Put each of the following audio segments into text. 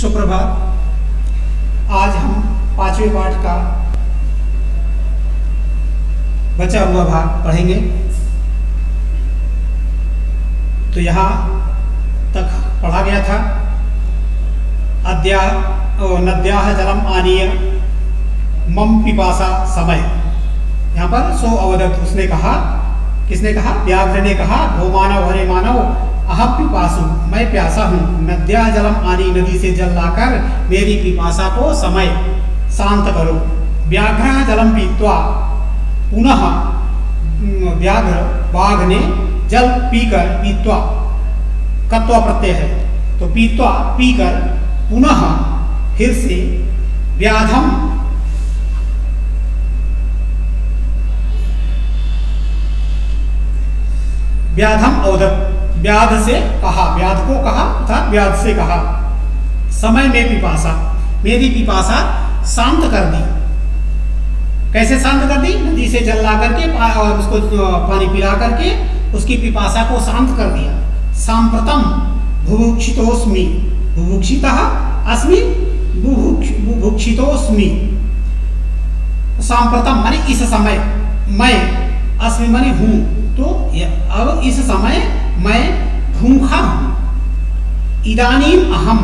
सुप्रभात। आज हम पांचवें पाठ का बचा हुआ भाग पढ़ेंगे। तो यहाँ तक पढ़ा गया था नद्याः जलम आनीय मम पिपासा समय। यहाँ पर सो अवदत् उसने कहा, किसने कहा? व्याघ्र ने कहा, भो मानव हरे मानव अहम पिपासु, मैं प्यासा हूँ। नद्याः जलम आनी, नदी से जल लाकर मेरी पिपासा को समय शांत करो। व्याघ्र जलम पीत्वा, पुनः व्याघ्र बाघ ने जल पीकर, पीत्वा कत्वा प्रत्यय है तो पीत्वा पीकर, पुनः फिर से व्याधम व्याधम अवदत्, व्याध से कहा, व्याध को कहा अर्थात व्याध से कहा, समय में पिपासा, मेरी पिपासा शांत कर दी। कैसे शांत कर दी? नदी से जल ला करके और उसको पानी पिला करके उसकी पिपासा को शांत कर दिया। सांप्रतम बुभुक्षितोस्मि, बुभुक्षितः अस्मि, बुभुक्षितोस्मि। सांप्रतम माने इस समय, मैं, अस्मि माने हूँ, तो अब इस समय मैं भूखा हूँ। इदानीम अहम,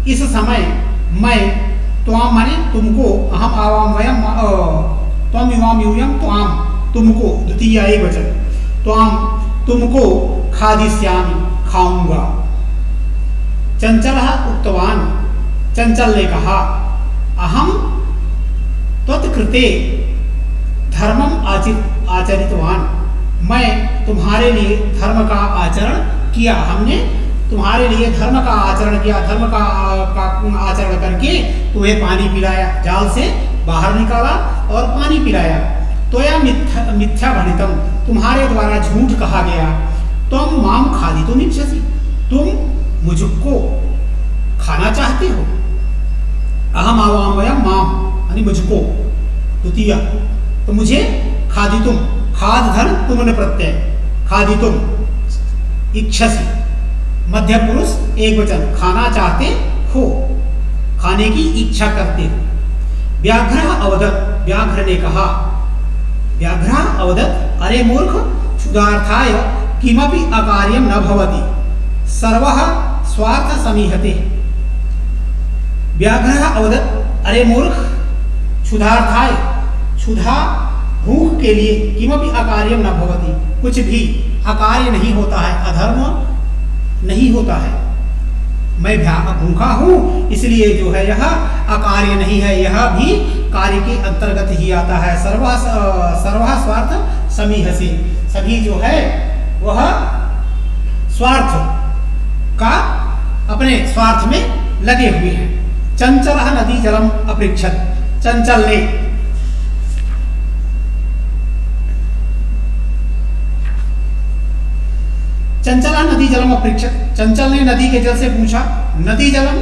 इस समय मैं, त्वाम माने तुमको, अहम आवाम वयम, त्वम युवाम यूयम, त्वाम तुमको, द्वितीय एकवचन, त्वाम तुमको, खादिष्यामि खाऊंगा। चंचलः उक्तवान, चंचल ने कहा, अहम त्वत्कृते धर्मम आचरितवान, मैं तुम्हारे लिए धर्म का आचरण किया। हमने तुम्हारे लिए धर्म का आचरण किया, धर्म का आचरण करके तुम्हें पानी पिलाया, जाल से बाहर निकाला और पानी पिलाया। त्वया मिथ्या भणितम, तुम्हारे द्वारा झूठ कहा गया। तुम माम खादितुम इच्छसि, तुम मुझको खाना चाहते हो। अहम आवाम वयम माम यानी मुझको, द्वितीय, तो मुझे खादितुम, खाद धन तुमने प्रत्यय, खादितुम इच्छसि, मध्य पुरुष एक वचन, खाना चाहते हो, खाने की इच्छा करते हो। व्याघ्र अवदत्, व्याघ्र ने कहा, व्याघ्र अवदत्, अरे मूर्ख, क्षुधार्थाय किमपि अकार्यं न भवति, सर्वः स्वार्थ समीहते। व्याघ्र अवदत्, अरे मूर्ख, क्षुधार्थाय, क्षुधा भूख के लिए, किमपि अकार्यं न भवति, कुछ भी अकार्य नहीं होता है, अधर्म नहीं होता है। मैं भूखा हूँ इसलिए जो है यह अकार्य नहीं है, यह भी कार्य के अंतर्गत ही आता है। सर्व स्वार्थ समीहसे, सभी जो है वह स्वार्थ का अपने स्वार्थ में लगे हुए हैं। चंचलः नदी जलम अपृच्छत्, चंचल ने, चंचला नदी जलम अपृच्छत्, चंचल ने नदी के जल से पूछा। नदी जलम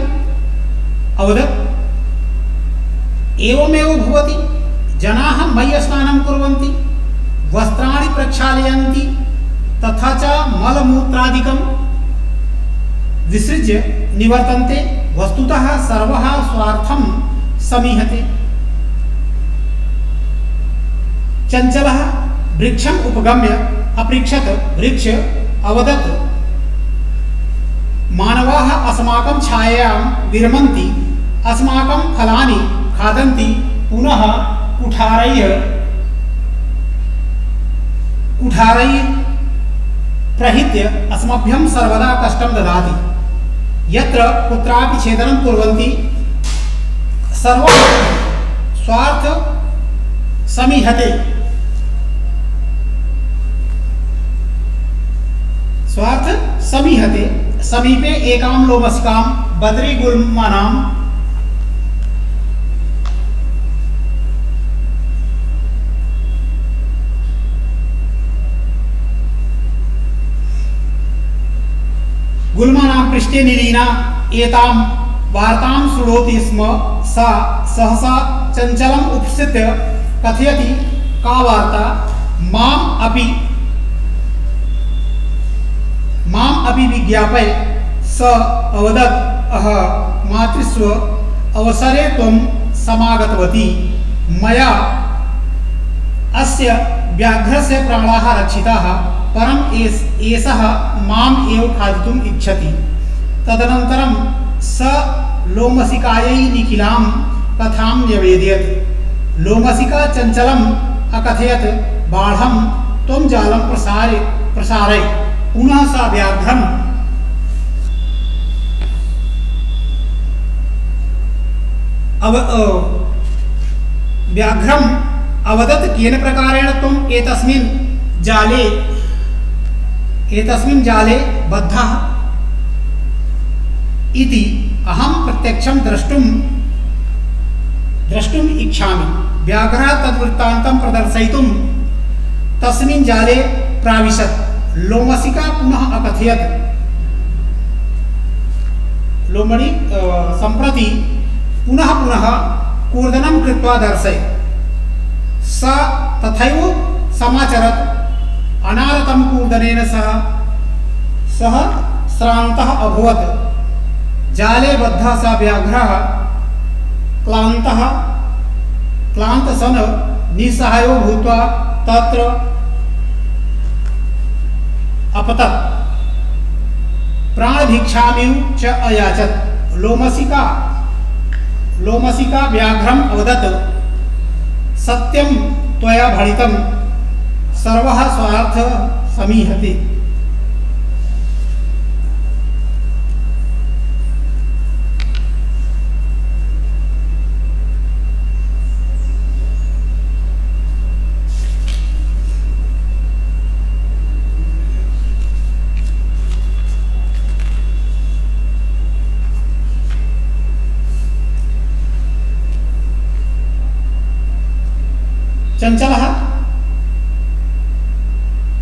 अवदत्, एवमेव भवति, जनाः मय्य स्नानं कुर्वन्ति, वस्त्राणि प्रक्षालयन्ति, तथा च मलमूत्रादिकं विसृज्य निवर्तन्ते, वस्तुतः सर्वः स्वार्थं समीहते। चंचलः वृक्षम् उपगम्य अपृच्छत्, वृक्ष अवदत्, मानवाः अस्माकं छायायां विरमन्ति, अस्माकं फलानि खादन्ति, पुनः कुठारैः प्रहित्य अस्मभ्यं सर्वदा कष्टं ददाति। यत्र कुत्रापि छेदनं कुर्वन्ति, सर्वं स्वार्थ समीहते, स्वार्थ समीहते। समीपे एकाम लोमस्काम बद्री गुल्मानाम, गुल्मानाम पृष्ठे निलीना एताम वार्तां शृणोति स्म, सा सहसा चंचलम उपस्थित्य कथयति, का वार्ता? माम अपि विज्ञापय, स अवदत्, अह मातृस्व अवसरे त्वं समागतवती मया अस्य व्याघ्रस्य प्राणाः रक्षिताः परम एषः माम् एव खादितुम् इच्छति। तदनन्तरं स लोमसिकायै निखिलां कथां न्यवेदयत्। लोमसिका चञ्चलम् अकथयत् बाढं त्वं जालं प्रसारय। पुनः सा व्याघ्रं व्याघ्रम् अवदत् केन प्रकारेण त्वम् एतस्मिन् जाले बद्धः इति अहं प्रत्यक्षं द्रष्टुम् इच्छामि। व्याघ्रः तद्वृत्तान्तं प्रदर्शयितुं तस्मिन् जाले प्राविशत्। लोमसिका पुनः अकथयत् लोमणि सम्प्रति पुनः कूर्दनं कृत्वा दर्शय। स तथैव समाचरत्। अनारतं कूर्दनेन सः श्रान्तः अभवत्। जाले बद्धः स व्याघ्रः क्लान्तः निस्सहायो भूत्वा तत्र अपतत्। प्राणभिक्षामिव च अयाचत्। लोमसिका व्याघ्रम् अवदत् सत्यं त्वया भणितं सर्वः स्वार्थः समीहते।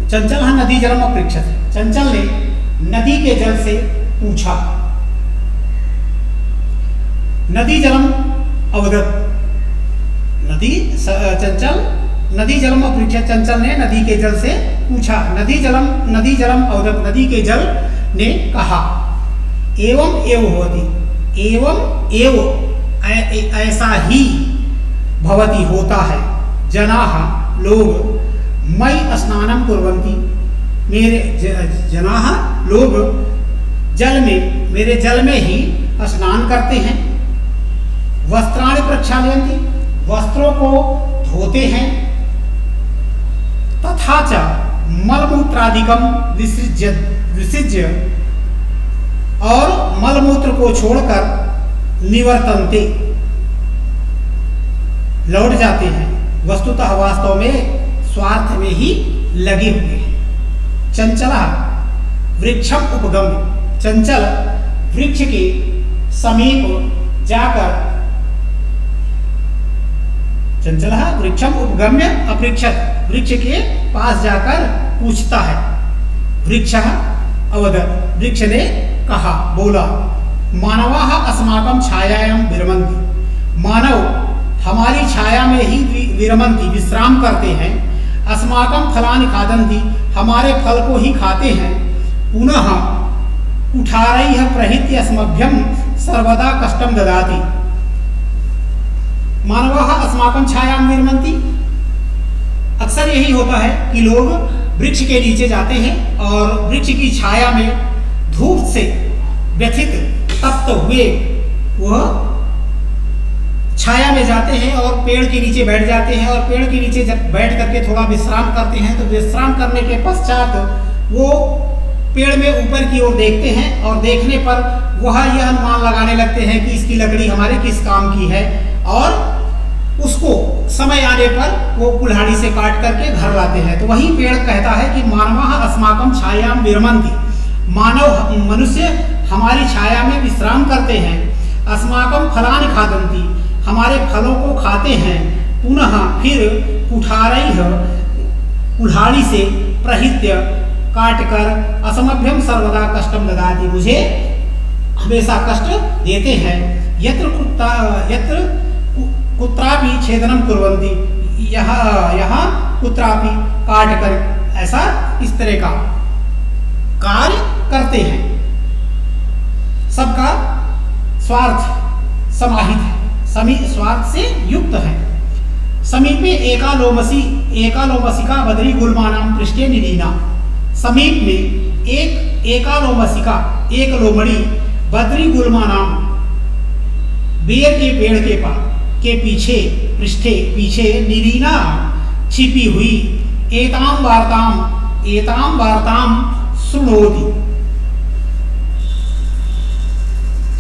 चंचलः नदी जलम अपृच्छत्। चंचल ने नदी के जल से पूछा। नदी जलम अवदत्। चंचल नदी जलम अपृच्छत्। चंचल ने नदी के जल से पूछा। नदी जलम अवदत्। नदी के जल ने कहा एवं एव होती। एवं एव ऐसा ही भवती होता है। जनाः लोग मई स्नानं कुर्वन्ति। लोग मेरे जल में ही स्नान करते हैं। वस्त्राणि प्रक्षालयन्ति। वस्त्रों को धोते हैं। तथा च मलमूत्रादिकं विसृज्य और मलमूत्र को छोड़कर निवर्तन्ते लौट जाते हैं। वस्तुतः वास्तव में स्वार्थ में ही लगे हुए हैं। चंचला वृक्षम उपगम्य। चंचल वृक्ष के समीप जाकर चंचला वृक्षम उपगम्य अपृच्छत्। वृक्ष के पास जाकर पूछता है। वृक्षः अवदत्। वृक्ष ने कहा बोला मानवाः अस्माकं छायायां विरमन्ति। मानव हमारी छाया में ही विरमन्ति विश्राम करते हैं। अस्माकं फलानि खादन्ति। हमारे फल को ही खाते हैं। पुनः कुठारैः प्रहित्य अस्मभ्यं सर्वदा कष्टं ददाति। मानवाः अस्माकं छायां विरमन्ति। अक्सर यही होता है कि लोग वृक्ष के नीचे जाते हैं और वृक्ष की छाया में धूप से व्यथित तप्त हुए वह छाया में जाते हैं और पेड़ के नीचे बैठ जाते हैं। और पेड़ के नीचे जब बैठ करके थोड़ा विश्राम करते हैं तो विश्राम करने के पश्चात वो पेड़ में ऊपर की ओर देखते हैं और देखने पर वह यह अनुमान लगाने लगते हैं कि इसकी लकड़ी हमारे किस काम की है और उसको समय आने पर वो कुल्हाड़ी से काट करके घर लाते हैं। तो वही पेड़ कहता है कि मानवाः अस्माकं छायां विरमन्ति। मनुष्य हमारी छाया में विश्राम करते हैं। अस्माकं फलानि खादन्ति। हमारे फलों को खाते हैं। पुनः फिर कुल्हाड़ी से प्रहित्य काट कर असमभ्यम सर्वदा कष्टम ददाति। मुझे हमेशा कष्ट देते हैं। यत्र कुत्रापि छेदनम कुर्वन्ति। यहाँ कुत्रापि काट कर ऐसा इस तरह का कार्य करते हैं। सबका स्वार्थ समाहित है, स्वार्थ से युक्त है। समीपे एकालोमसिका बद्री गुल्मानाम पृष्ठे निरीना। समीप में एकालोमसिका, एक लोमड़ी, बद्री गुल्मानाम, बेर के पेड़ के पीछे, पृष्ठे पीछे, निरीना छिपी हुई, एताम वार्ताम सुनोति।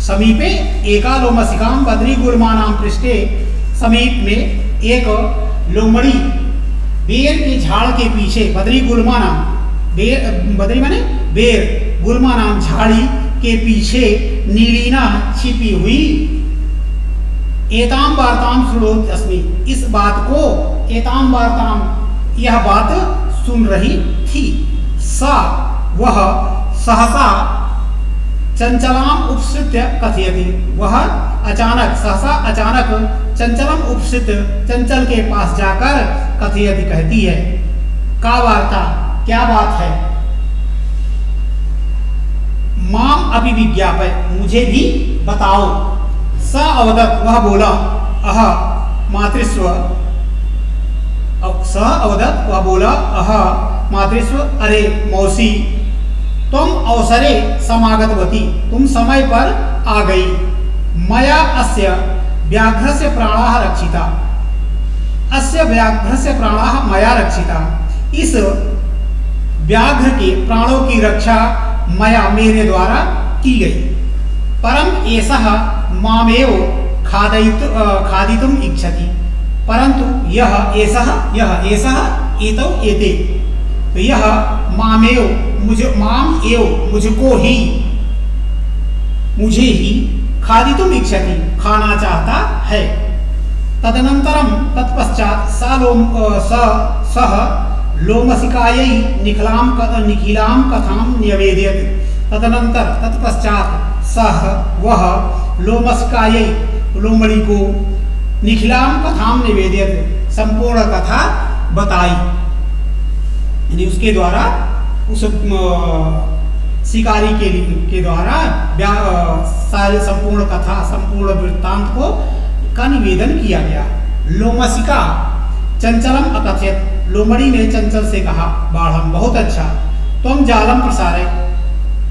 समीपे एकालोमसिकाम बद्री गुल्मानाम पृष्ठे, समीप में एक लोमड़ी बेर के झाड़ के पीछे, बद्री गुल्मानाम, बद्री माने बेर, गुल्मानाम झाड़ी के पीछे, नीलीना छिपी हुई, एताम वार्ताम सुनोति अस्मि, इस बात को, एताम वार्ताम, यह बात सुन रही थी। सा वह सहसा चंचलाम उपसृत्य कथयति, वह अचानक, सहसा अचानक, चंचलम उपसृत, चंचल के पास जाकर, कथयति कहती है। का वार्ता, क्या बात है? माम अभी विज्ञापय, मुझे भी बताओ। स अवदत, वह बोला, अह मातृस्व, स अवदत, वह बोला, अह मातृस्व, अरे मौसी, तुम अवसरे समागतवती, तुम समय पर आ गई। मया अस्य व्याघ्रस्य प्राणाः रक्षिता, अस्य व्याघ्रस्य प्राणाः मया रक्षिता, इस व्याघ्र के प्राणों की रक्षा मया, मेरे द्वारा की गई। परम एषः मामेव खादितुम इच्छति, परंतु यह एषः एतौ एते, तो यह मामेव, मुझको ही, मुझे ही, खादितुम इच्छति, खाना चाहता है। तदनंतरम, तत्पश्चात सह लोमसिकायै निखिलाम कथाम न्यवेदयत्। तदनंतर, तत्पश्चात सह वह लोमसिकायै, लोमड़ी को, निखिलाम कथाम निवेदयत्, संपूर्ण कथा बताई, यानी उसके द्वारा, उस शिकारी के द्वारा सारे संपूर्ण कथा, संपूर्ण वृत्तांत को का निवेदन किया गया। लोमसिका चंचलम अकथयत, लोमड़ी ने चंचल से कहा, बाढ़म, बहुत अच्छा, तुम जालम प्रसारे,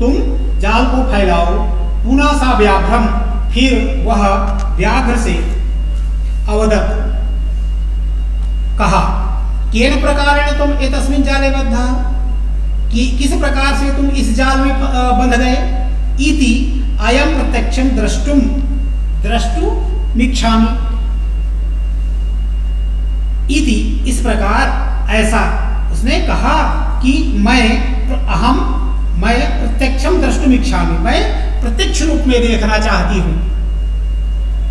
तुम जाल को फैलाओ। पुनः सा व्याघ्रम, फिर वह व्याघ्र से, अवदत, कहा, केन प्रकारेण तुम एतस्मिन् जाले बद्धा, कि किस प्रकार से तुम इस जाल में बंध गए। इति अयम प्रत्यक्षं द्रष्टुमिच्छामि, इति, इस प्रकार, ऐसा, उसने कहा कि मैं प्रत्यक्षम द्रष्टुमिच्छामि, मैं प्रत्यक्ष रूप में देखना चाहती हूँ।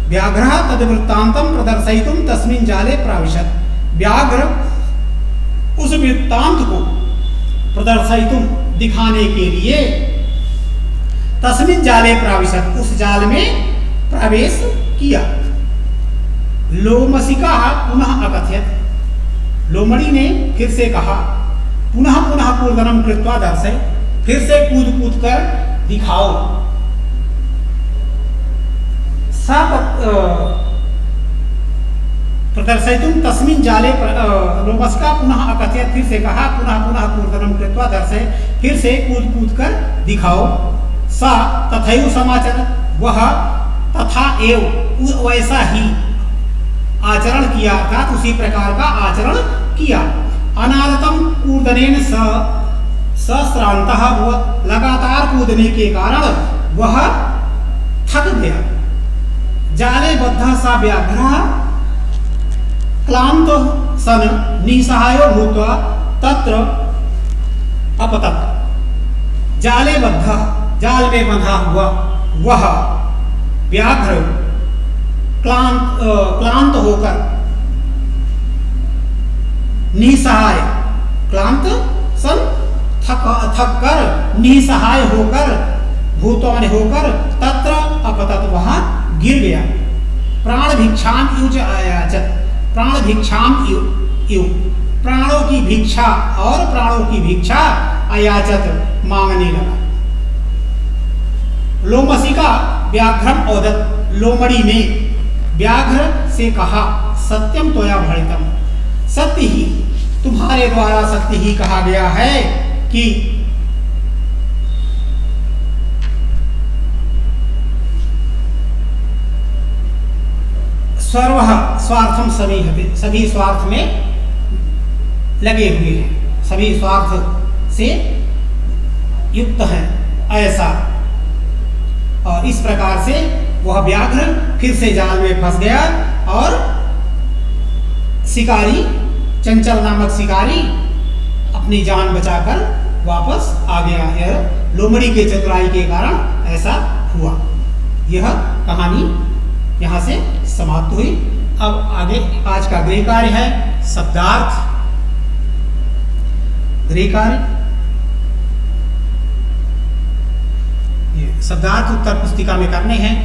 व्याघ्रः तद्वृत्तान्तं प्रदर्शयितुं तस्मिन् जाले प्राविशत्, व्याघ्र उस वृत्तांत को प्रदर्शयितुं, दिखाने के लिए, तस्मिन् जाले प्राविशत्, उस जाल में प्रवेश किया। लोमसिका पुनः अकथयत, लोमड़ी ने फिर से कहा, पुनः कूर्दनम कृत्वा दर्शय, फिर से कूद कर दिखाओ। सा प्रदर्शयितुं तस्मिन् जाले, लोमसिका पुनः अकथयत, फिर से कहा, पुनः कूर्दनम कृत्वा दर्शय, फिर से कूद कर दिखाओ। सा तथैव समाचरत, वह तथा एव, वैसा ही आचरण किया, अर्थात उसी प्रकार का आचरण किया। अनारतम कूर्दनेन सश्रान्तः, वह लगातार कूदने के कारण वह थक गया। जाले बद्धः सा व्याघ्रः क्लांत सन निसहायो भूत्वा तत्र अपतत। जाले बद्धः, जाल में बंधा हुआ वह व्याघ्र क्लांत होकर, निसहाय, क्लांत सन, थक कर, निसहाय होकर, भूतवान होकर, तत्र अपतत, वहां गिर गया। प्राण भिक्षाम युज आयाचत, प्राण भिक्षाम यु, प्राणों की भिक्षा, और प्राणों की भिक्षा, अयाचत, मांगने लगा। लोमसिका व्याघ्रम औदत, लोमड़ी ने व्याघ्र से कहा, सत्यम त्वया भणितम, सत्य ही तुम्हारे द्वारा सत्य ही कहा गया है कि सर्वः स्वार्थम समीहते, सभी स्वार्थ में लगे हुए हैं, सभी स्वार्थ से युक्त हैं, ऐसा। और इस प्रकार से वह व्याघ्र फिर से जाल में फंस गया और शिकारी, चंचल नामक शिकारी अपनी जान बचाकर वापस आ गया। यह लोमड़ी के चतुराई के कारण ऐसा हुआ। यह कहानी यहाँ से समाप्त हुई। अब आगे आज का गृह कार्य है शब्दार्थ। गृह कार्य, ये शब्दार्थ उत्तर पुस्तिका में करने हैं।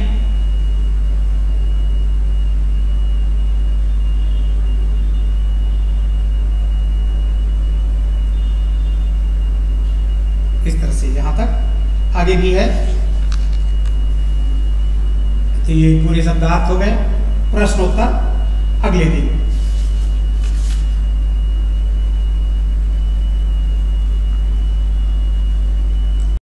इस तरह से यहाँ तक आगे भी है। तो ये पूरे शब्दार्थ हो गए। प्रश्नोत्तर अगले दिन।